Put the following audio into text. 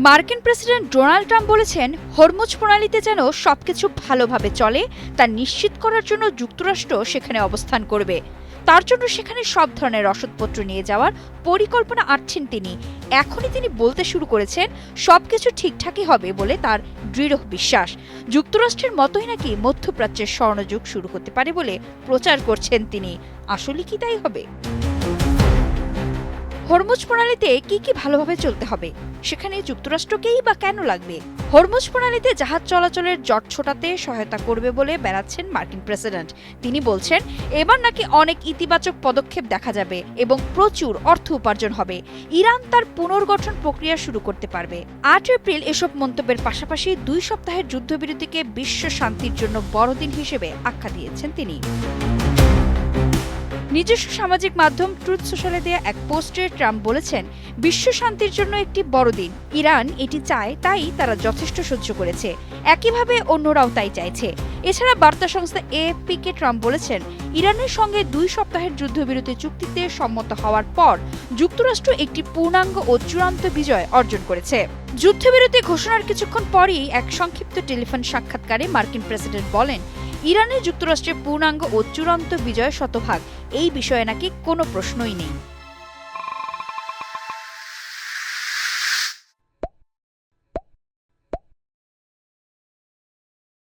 মার্কিন president Donald Trump বলেছেন, Hormuz প্রণালীতে যেন সবকিছু ভালোভাবে চলে তা নিশ্চিত করার জন্য যুক্তরাষ্ট্র সেখানে অবস্থান করবে। তার জন্য সেখানে সব ধরনের রসদপত্র নিয়ে যাওয়ার পরিকল্পনা আঁটছেন তিনি। এখনই তিনি বলতে শুরু করেছেন সবকিছু ঠিকঠাকই হবে বলে তার দৃঢ় বিশ্বাস। যুক্তরাষ্ট্রের মতোই নাকি মধ্যপ্রাচ্যের স্বর্ণযুগ শুরু হতে পারে বলে প্রচার করছেন তিনি। আসলে কি তাই হবে? হরমুজ প্রণালীতে কি ভালোভাবে চলতে হবে, সেখানে যুক্তরাষ্ট্রকেই বা কেন লাগবে? হরমুজ প্রণালীতে জাহাজ চলাচলের জট ছোটাতে সহায়তা করবে বলে বেড়াচ্ছেন মার্কিন প্রেসিডেন্ট। তিনি বলছেন এবার নাকি অনেক ইতিবাচক পদক্ষেপ দেখা যাবে এবং প্রচুর অর্থ উপার্জন হবে। ইরান তার পুনর্গঠন প্রক্রিয়া শুরু করতে পারবে। ৮ এপ্রিল এসব মন্তব্যের পাশাপাশি ২ সপ্তাহের যুদ্ধবিরতিকে বিশ্ব শান্তির জন্য বড়দিন হিসেবে আখ্যা দিয়েছেন তিনি। নিজস্ব সামাজিক মাধ্যম ট্রুথ সোশ্যালে দেয়া এক পোস্টে ট্রাম্প বলেছেন, বিশ্ব শান্তির জন্য একটি বড় দিন। ইরান এটি চায়, তাই তারা যথেষ্ট সহ্য করেছে। একইভাবে অন্যরাও তাই চাইছে। এছাড়া বার্তা সংস্থা এএফপি-কে ট্রাম্প বলেছেন, ইরানের সঙ্গে ২ সপ্তাহের যুদ্ধবিরতি চুক্তিতে সম্মত হওয়ার পর যুক্তরাষ্ট্র একটি পূর্ণাঙ্গ ও চূড়ান্ত বিজয় অর্জন করেছে। যুদ্ধবিরতি ঘোষণার কিছুক্ষণ পরই এক সংক্ষিপ্ত টেলিফোন সাক্ষাৎকারে মার্কিন প্রেসিডেন্ট বলেন, ইরানে যুক্তরাষ্ট্রের পূর্ণাঙ্গ ও চূড়ান্ত বিজয় শতভাগ, এই বিষয়ে নাকি কোনো প্রশ্নই নেই।